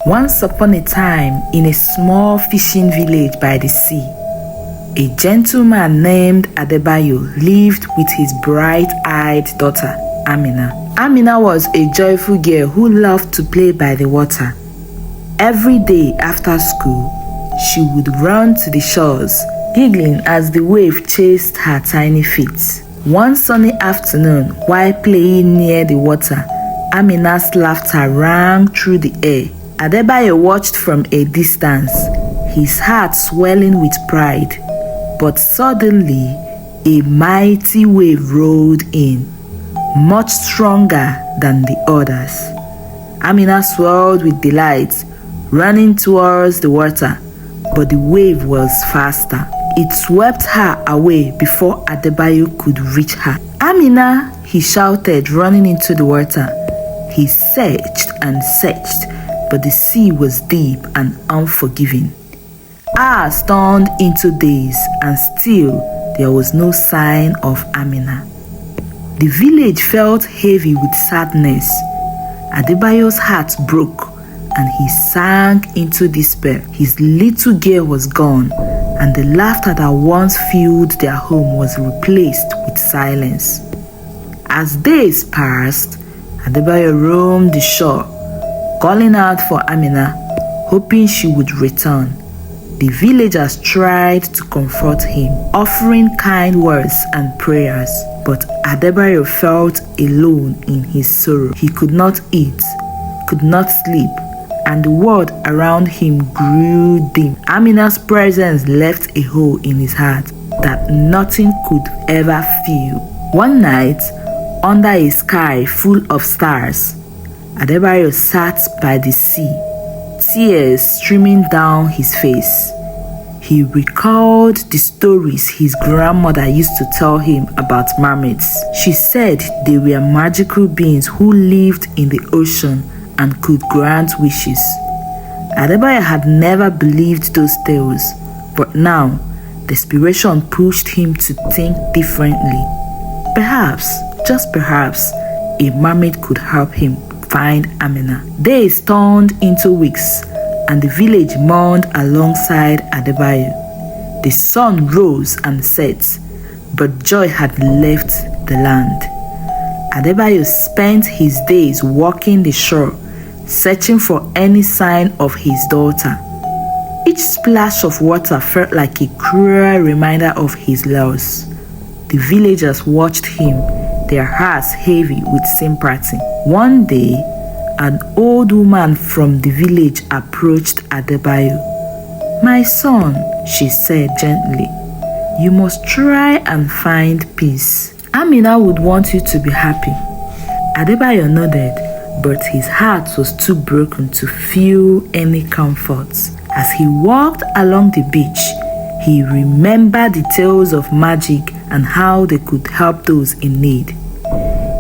Once upon a time, in a small fishing village by the sea, a gentleman named Adebayo lived with his bright-eyed daughter, Amina. Amina was a joyful girl who loved to play by the water. Every day after school, she would run to the shores, giggling as the wave chased her tiny feet. One sunny afternoon, while playing near the water, Amina's laughter rang through the air. Adebayo watched from a distance, his heart swelling with pride. But suddenly, a mighty wave rolled in, much stronger than the others. Amina swirled with delight, running towards the water, but the wave was faster. It swept her away before Adebayo could reach her. "Amina!" he shouted, running into the water. He searched and searched, but the sea was deep and unforgiving. Hours turned into days, and still there was no sign of Amina. The village felt heavy with sadness. Adebayo's heart broke, and he sank into despair. His little girl was gone, and the laughter that once filled their home was replaced with silence. As days passed, Adebayo roamed the shore, calling out for Amina, hoping she would return. The villagers tried to comfort him, offering kind words and prayers, but Adebayo felt alone in his sorrow. He could not eat, could not sleep, and the world around him grew dim. Amina's presence left a hole in his heart that nothing could ever fill. One night, under a sky full of stars, Adebayo sat by the sea, tears streaming down his face. He recalled the stories his grandmother used to tell him about mermaids. She said they were magical beings who lived in the ocean and could grant wishes. Adebayo had never believed those tales, but now desperation pushed him to think differently. Perhaps, just perhaps, a mermaid could help him find Amina. Days turned into weeks, and the village mourned alongside Adebayo. The sun rose and set, but joy had left the land. Adebayo spent his days walking the shore, searching for any sign of his daughter. Each splash of water felt like a cruel reminder of his loss. The villagers watched him, their hearts heavy with sympathy. One day, an old woman from the village approached Adebayo. "My son," she said gently, "you must try and find peace. Amina would want you to be happy." Adebayo nodded, but his heart was too broken to feel any comfort. As he walked along the beach, he remembered the tales of magic and how they could help those in need.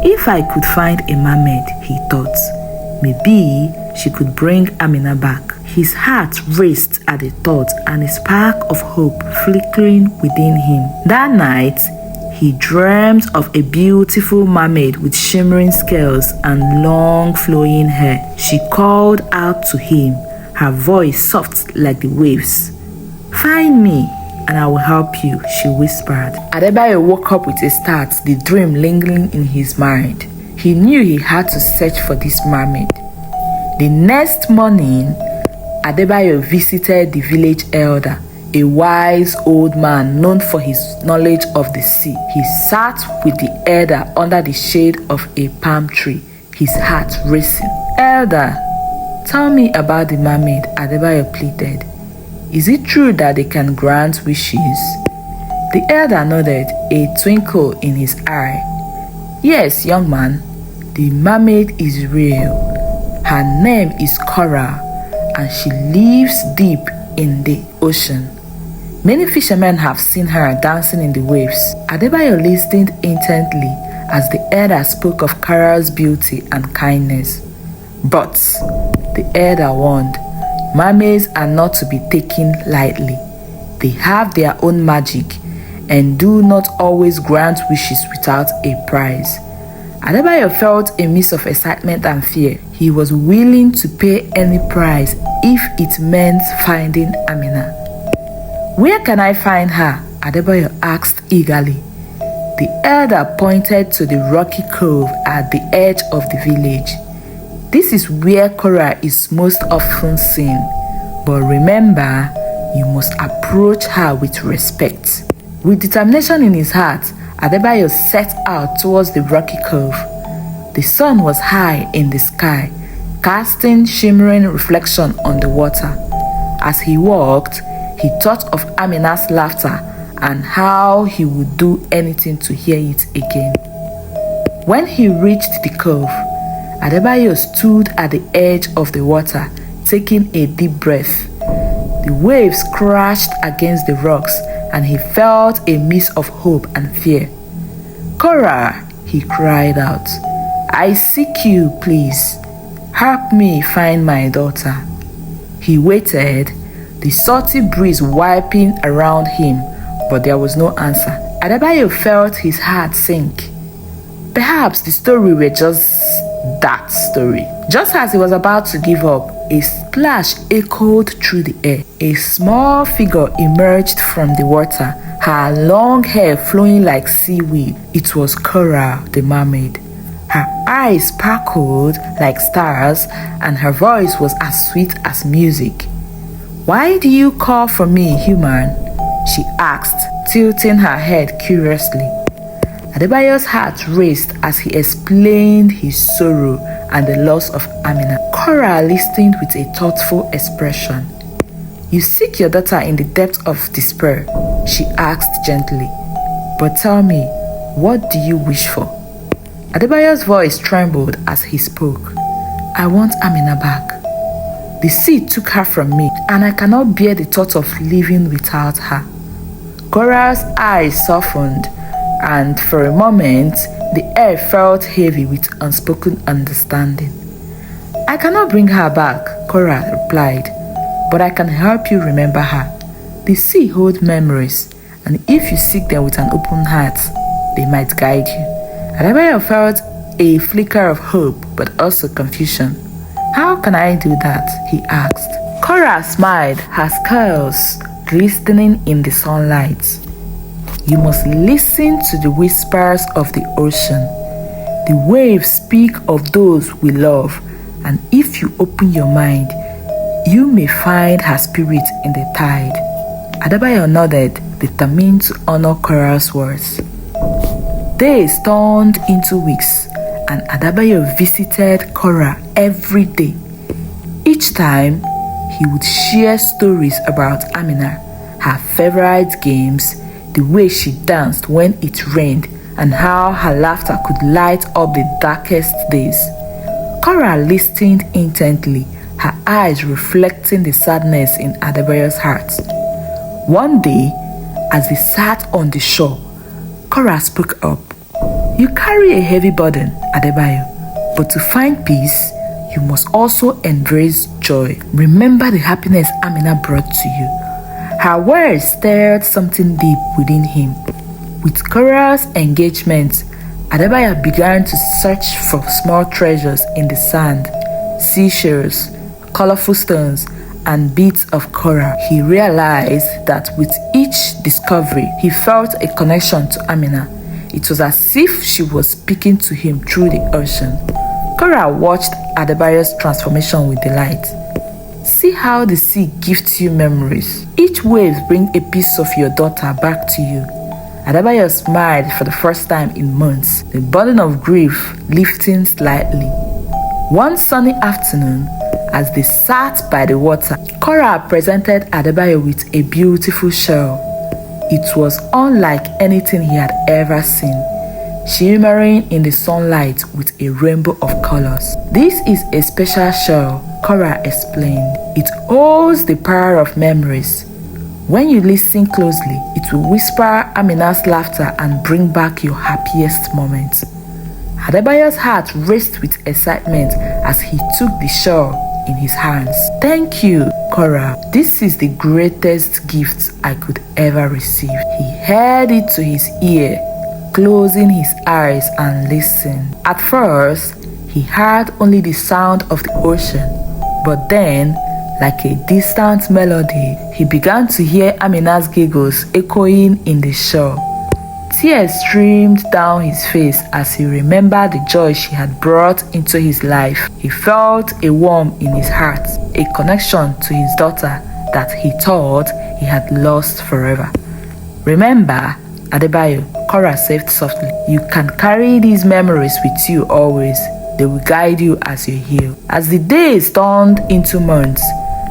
If I could find a mermaid, he thought, maybe she could bring Amina back. His heart raced at the thought and a spark of hope flickering within him. That night, he dreamed of a beautiful mermaid with shimmering scales and long flowing hair. She called out to him, her voice soft like the waves. "Find me, and I will help you," she whispered. Adebayo woke up with a start, the dream lingering in his mind. He knew he had to search for this mermaid. The next morning, Adebayo visited the village elder, a wise old man known for his knowledge of the sea. He sat with the elder under the shade of a palm tree, his heart racing. "Elder, tell me about the mermaid," Adebayo pleaded. "Is it true that they can grant wishes?" The elder nodded, a twinkle in his eye. "Yes, young man, the mermaid is real. Her name is Kora, and she lives deep in the ocean. Many fishermen have seen her dancing in the waves." Adebayo listened intently as the elder spoke of Kora's beauty and kindness. But the elder warned, mermaids are not to be taken lightly. They have their own magic and do not always grant wishes without a price. Adebayo felt a mix of excitement and fear. He was willing to pay any price if it meant finding Amina. "Where can I find her?" Adebayo asked eagerly. The elder pointed to the rocky cove at the edge of the village. "This is where Kora is most often seen. But remember, you must approach her with respect." With determination in his heart, Adebayo set out towards the rocky cove. The sun was high in the sky, casting shimmering reflection on the water. As he walked, he thought of Amina's laughter and how he would do anything to hear it again. When he reached the cove, Adebayo stood at the edge of the water, taking a deep breath. The waves crashed against the rocks and he felt a mix of hope and fear. "Kora," he cried out, "I seek you, please. Help me find my daughter." He waited, the salty breeze wiping around him, but there was no answer. Adebayo felt his heart sink. Perhaps the story were just that story. Just as he was about to give up, a splash echoed through the air. A small figure emerged from the water, her long hair flowing like seaweed. It was Kora, the mermaid. Her eyes sparkled like stars and her voice was as sweet as music. "Why do you call for me, human?" she asked, tilting her head curiously. Adebayo's heart raced as he explained his sorrow and the loss of Amina. Kora listened with a thoughtful expression. "You seek your daughter in the depth of despair," she asked gently. "But tell me, what do you wish for?" Adebayo's voice trembled as he spoke. "I want Amina back. The sea took her from me, and I cannot bear the thought of living without her." Kora's eyes softened, and for a moment, the air felt heavy with unspoken understanding. "I cannot bring her back," Kora replied, "but I can help you remember her. The sea holds memories, and if you seek them with an open heart, they might guide you." Adebayo felt a flicker of hope, but also confusion. "How can I do that?" he asked. Kora smiled, her scales glistening in the sunlight. "You must listen to the whispers of the ocean. The waves speak of those we love, and if you open your mind, you may find her spirit in the tide." Adebayo nodded, determined to honor Kora's words. Days turned into weeks, and Adebayo visited Kora every day. Each time, he would share stories about Amina, her favorite games, the way she danced when it rained, and how her laughter could light up the darkest days. Kora listened intently, her eyes reflecting the sadness in Adebayo's heart. One day, as they sat on the shore, Kora spoke up. "You carry a heavy burden, Adebayo, but to find peace, you must also embrace joy. Remember the happiness Amina brought to you." Her words stirred something deep within him. With Kora's engagement, Adebayo began to search for small treasures in the sand, seashells, colorful stones, and bits of coral. He realized that with each discovery, he felt a connection to Amina. It was as if she was speaking to him through the ocean. Kora watched Adebayo's transformation with delight. "See how the sea gifts you memories. Each wave brings a piece of your daughter back to you." Adebayo smiled for the first time in months, the burden of grief lifting slightly. One sunny afternoon, as they sat by the water, Kora presented Adebayo with a beautiful shell. It was unlike anything he had ever seen, shimmering in the sunlight with a rainbow of colors. "This is a special shell," Kora explained. "It holds the power of memories. When you listen closely, it will whisper Amina's laughter and bring back your happiest moments." Adebayo's heart raced with excitement as he took the shell in his hands. "Thank you, Kora. This is the greatest gift I could ever receive." He held it to his ear, closing his eyes and listened. At first, he heard only the sound of the ocean, but then, like a distant melody, he began to hear Amina's giggles echoing in the shore. Tears streamed down his face as he remembered the joy she had brought into his life. He felt a warmth in his heart, a connection to his daughter that he thought he had lost forever. "Remember, Adebayo," Kora said softly, "you can carry these memories with you always. They will guide you as you heal." As the days turned into months,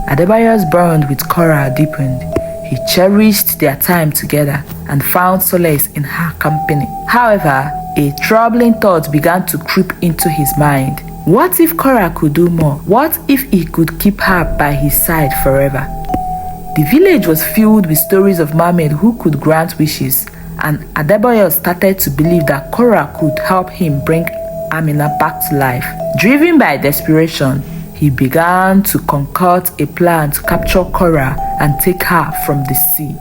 Adebayo's bond with Kora deepened. He cherished their time together and found solace in her company. However, a troubling thought began to creep into his mind. What if Kora could do more? What if he could keep her by his side forever? The village was filled with stories of Mermaid who could grant wishes, and Adebayo started to believe that Kora could help him bring Amina back to life. Driven by desperation, he began to concoct a plan to capture Kora and take her from the sea.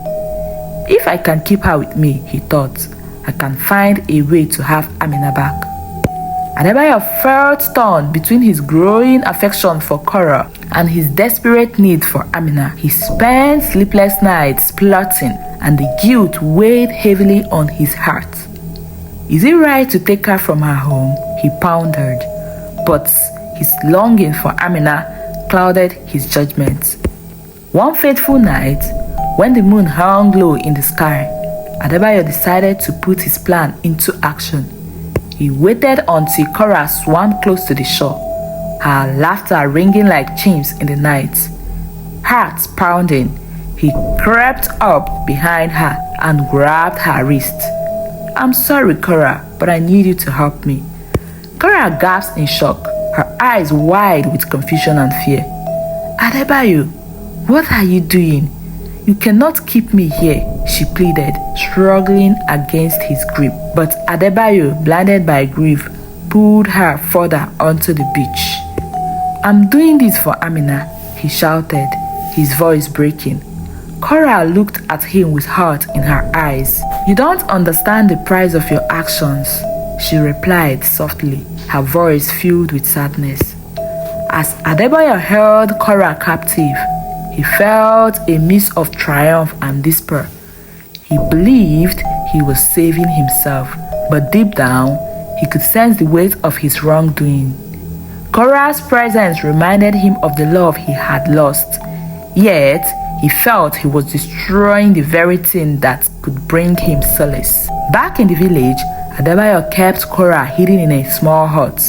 "If I can keep her with me," he thought, "I can find a way to have Amina back." Adebayo felt torn between his growing affection for Kora and his desperate need for Amina. He spent sleepless nights plotting, and the guilt weighed heavily on his heart. Is it right to take her from her home? He pondered, but his longing for Amina clouded his judgment. One fateful night, when the moon hung low in the sky, Adebayo decided to put his plan into action. He waited until Kora swam close to the shore, her laughter ringing like chimes in the night. Heart pounding, he crept up behind her and grabbed her wrist. "I'm sorry, Kora, but I need you to help me." Kora gasped in shock, her eyes wide with confusion and fear. "Adebayo, what are you doing? You cannot keep me here," she pleaded, struggling against his grip. But Adebayo, blinded by grief, pulled her further onto the beach. "I'm doing this for Amina," he shouted, his voice breaking. Kora looked at him with hurt in her eyes. "You don't understand the price of your actions," she replied softly, her voice filled with sadness. As Adebayo held Kora captive, he felt a mix of triumph and despair. He believed he was saving himself, but deep down, he could sense the weight of his wrongdoing. Kora's presence reminded him of the love he had lost, yet he felt he was destroying the very thing that could bring him solace. Back in the village, Adebayo kept Kora hidden in a small hut,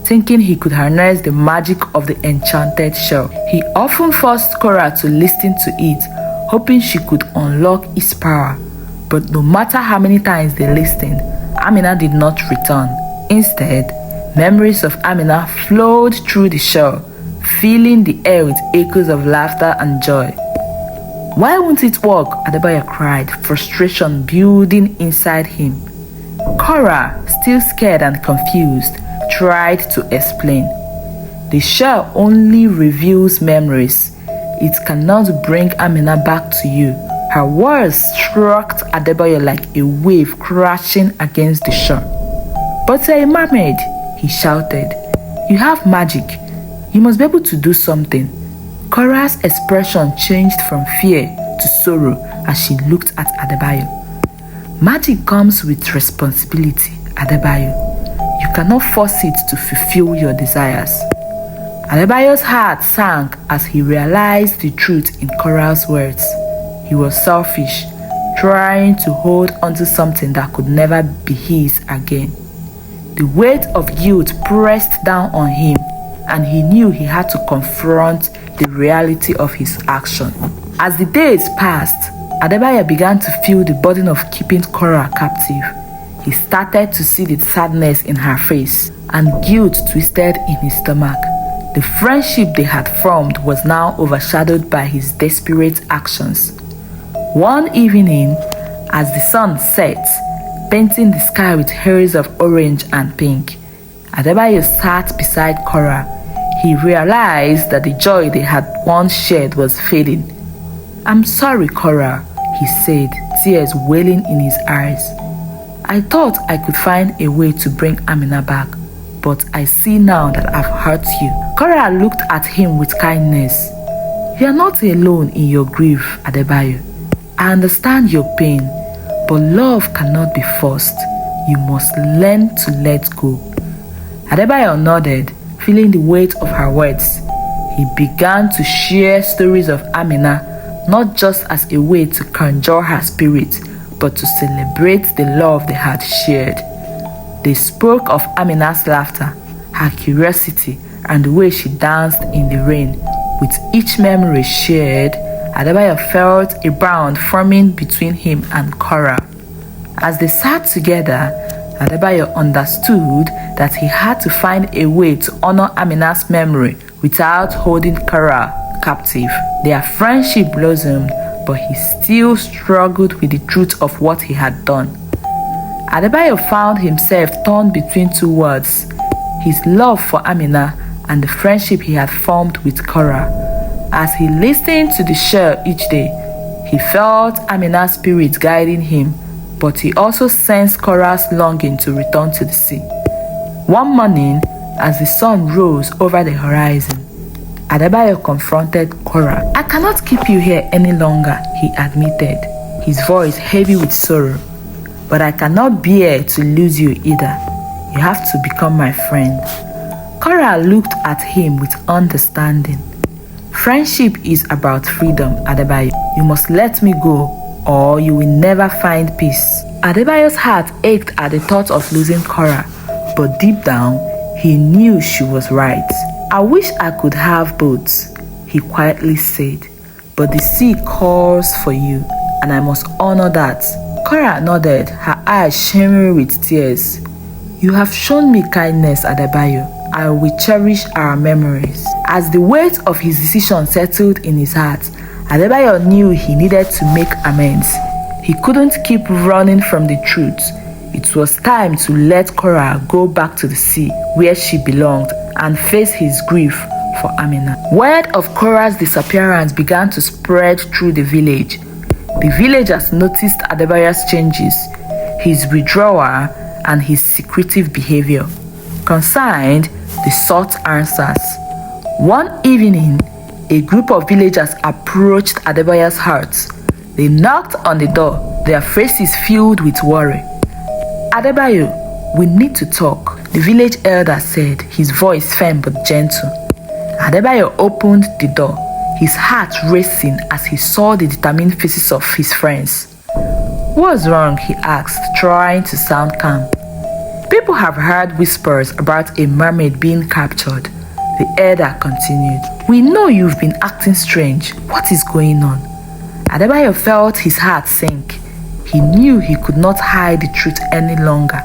thinking he could harness the magic of the enchanted shell. He often forced Kora to listen to it, hoping she could unlock its power. But no matter how many times they listened, Amina did not return. Instead, memories of Amina flowed through the shell, filling the air with echoes of laughter and joy. "Why won't it work?" Adebayo cried, frustration building inside him. Kora, still scared and confused, tried to explain. "The shell only reveals memories. It cannot bring Amina back to you." Her words struck Adebayo like a wave crashing against the shore. "But you're a mermaid," he shouted. "You have magic. You must be able to do something." Kora's expression changed from fear to sorrow as she looked at Adebayo. "Magic comes with responsibility, Adebayo. You cannot force it to fulfill your desires." Adebayo's heart sank as he realized the truth in Kora's words. He was selfish, trying to hold onto something that could never be his again. The weight of guilt pressed down on him, and he knew he had to confront the reality of his action. As the days passed, Adebayo began to feel the burden of keeping Kora captive. He started to see the sadness in her face, and guilt twisted in his stomach. The friendship they had formed was now overshadowed by his desperate actions. One evening, as the sun set, painting the sky with hues of orange and pink, Adebayo sat beside Kora. He realized that the joy they had once shared was fading. "I'm sorry, Kora," he said, tears welling in his eyes. I thought I could find a way to bring Amina back, but I see now that I've hurt you. Kora looked at him with kindness. You are not alone in your grief, Adebayo. I understand your pain, but love cannot be forced. You must learn to let go. Adebayo nodded, feeling the weight of her words. He began to share stories of Amina, not just as a way to conjure her spirit, but to celebrate the love they had shared. They spoke of Amina's laughter, her curiosity, and the way she danced in the rain. With each memory shared, Adebayo felt a bond forming between him and Kora. As they sat together, Adebayo understood that he had to find a way to honor Amina's memory without holding Kora captive. Their friendship blossomed, but he still struggled with the truth of what he had done. Adebayo found himself torn between two worlds, his love for Amina and the friendship he had formed with Kora. As he listened to the shell each day, he felt Amina's spirit guiding him, but he also sensed Kora's longing to return to the sea. One morning, as the sun rose over the horizon, Adebayo confronted Kora. I cannot keep you here any longer, he admitted, his voice heavy with sorrow. But I cannot bear to lose you either. You have to become my friend. Kora looked at him with understanding. Friendship is about freedom, Adebayo. You must let me go, or you will never find peace. Adebayo's heart ached at the thought of losing Kora, but deep down, he knew she was right. I wish I could have both, he quietly said, but the sea calls for you, and I must honor that. Kora nodded, her eyes shimmering with tears. You have shown me kindness, Adebayo. I will cherish our memories. As the weight of his decision settled in his heart, Adebayo knew he needed to make amends. He couldn't keep running from the truth. It was time to let Kora go back to the sea where she belonged and face his grief for Amina. Word of Kora's disappearance began to spread through the village. The villagers noticed Adebayo's changes, his withdrawal, and his secretive behavior. Concerned, they sought answers. One evening, a group of villagers approached Adebayo's house. They knocked on the door, their faces filled with worry. Adebayo, we need to talk, the village elder said, his voice firm but gentle. Adebayo opened the door, his heart racing as he saw the determined faces of his friends. What's wrong? He asked, trying to sound calm. People have heard whispers about a mermaid being captured, the elder continued. We know you've been acting strange. What is going on? Adebayo felt his heart sink. He knew he could not hide the truth any longer.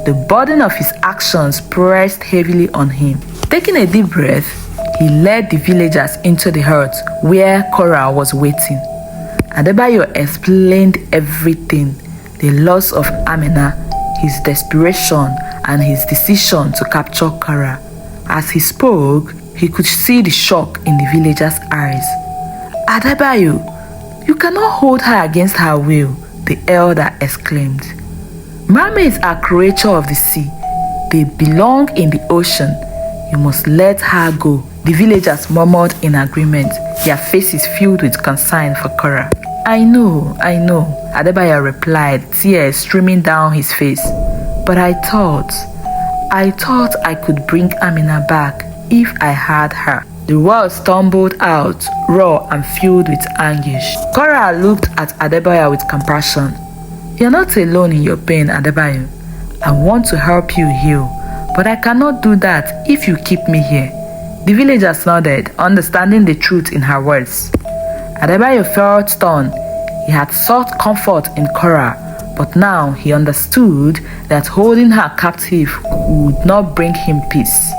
The burden of his actions pressed heavily on him. Taking a deep breath, he led the villagers into the hut where Kora was waiting. Adebayo explained everything, the loss of Amina, his desperation, and his decision to capture Kora. As he spoke, he could see the shock in the villagers' eyes. Adebayo, you cannot hold her against her will, the elder exclaimed. Mermaids are creatures of the sea. They belong in the ocean. You must let her go, the villagers murmured in agreement, their faces filled with concern for Kora. I know, Adebayo replied, tears streaming down his face. But I thought I could bring Amina back if I had her. The words stumbled out, raw and filled with anguish. Kora looked at Adebayo with compassion. You're not alone in your pain, Adebayo. I want to help you heal, but I cannot do that if you keep me here. The villagers nodded, understanding the truth in her words. Adebayo felt stunned. He had sought comfort in Kora, but now he understood that holding her captive would not bring him peace.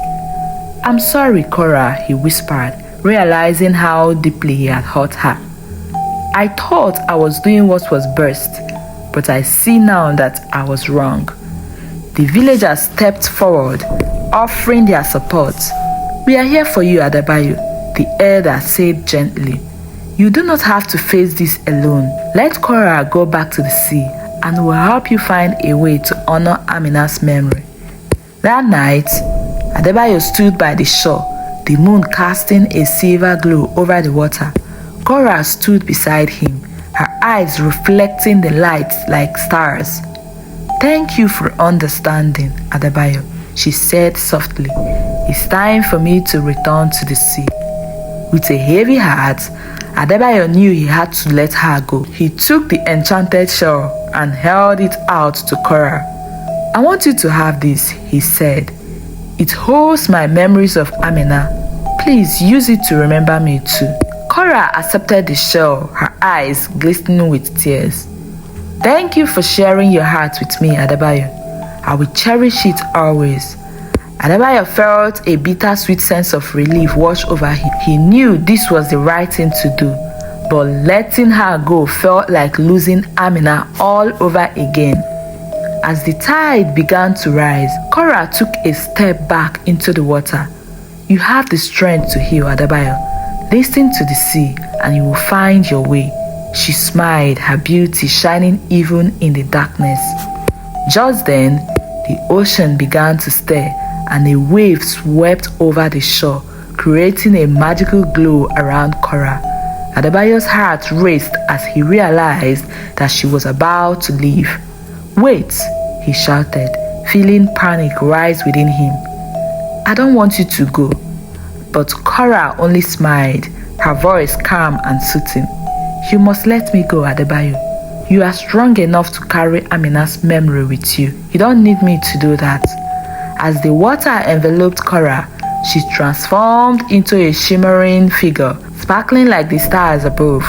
I'm sorry, Kora, he whispered, realizing how deeply he had hurt her. I thought I was doing what was best, but I see now that I was wrong. The villagers stepped forward, offering their support. We are here for you, Adebayo, the elder said gently. You do not have to face this alone. Let Kora go back to the sea. and will help you find a way to honor Amina's memory. That night, Adebayo stood by the shore, the moon casting a silver glow over the water. Kora stood beside him, her eyes reflecting the light like stars. "Thank you for understanding, Adebayo," she said softly. "It's time for me to return to the sea." With a heavy heart, Adebayo knew he had to let her go. He took the enchanted shell and held it out to Kora. "I want you to have this," he said. "It holds my memories of Amina. Please use it to remember me too." Kora accepted the shell, her eyes glistening with tears. "Thank you for sharing your heart with me, Adebayo. I will cherish it always." Adebayo felt a bittersweet sense of relief wash over him. He knew this was the right thing to do, but letting her go felt like losing Amina all over again. As the tide began to rise, Kora took a step back into the water. "You have the strength to heal, Adebayo. Listen to the sea and you will find your way." She smiled, her beauty shining even in the darkness. Just then, the ocean began to stir and a wave swept over the shore, creating a magical glow around Kora. Adebayo's heart raced as he realized that she was about to leave. "Wait," he shouted, feeling panic rise within him. "I don't want you to go." But Kora only smiled, her voice calm and soothing. "You must let me go, Adebayo. You are strong enough to carry Amina's memory with you. You don't need me to do that." As the water enveloped Kora, she transformed into a shimmering figure, sparkling like the stars above.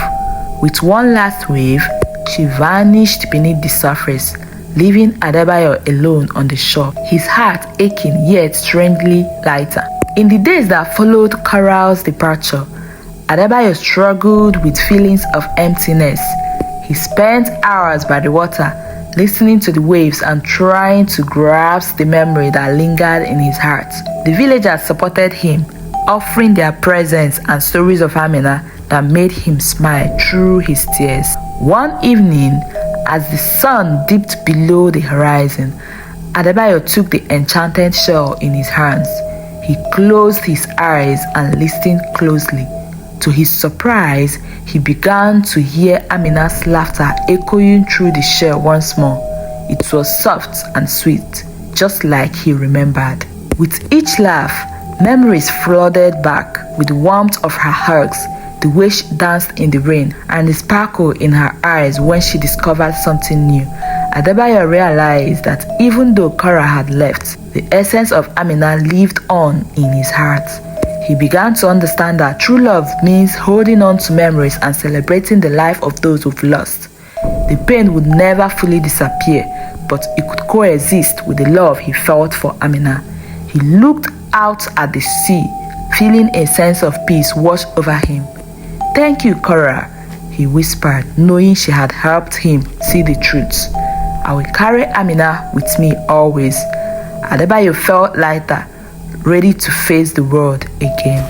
With one last wave, she vanished beneath the surface, leaving Adebayo alone on the shore, his heart aching yet strangely lighter. In the days that followed Kora's departure, Adebayo struggled with feelings of emptiness. He spent hours by the water, listening to the waves and trying to grasp the memory that lingered in his heart. The villagers supported him, offering their presents and stories of Amina that made him smile through his tears. One evening, as the sun dipped below the horizon, Adebayo took the enchanted shell in his hands. He closed his eyes and listened closely. To his surprise, he began to hear Amina's laughter echoing through the shell once more. It was soft and sweet, just like he remembered. With each laugh, memories flooded back with the warmth of her hugs, the way she danced in the rain, and the sparkle in her eyes when she discovered something new. Adebayo realized that even though Kora had left, the essence of Amina lived on in his heart. He began to understand that true love means holding on to memories and celebrating the life of those we've lost. The pain would never fully disappear, but it could coexist with the love he felt for Amina. He looked out at the sea, feeling a sense of peace wash over him. "Thank you, Kora," he whispered, knowing she had helped him see the truth. "I will carry Amina with me always." Adebayo felt lighter, ready to face the world again.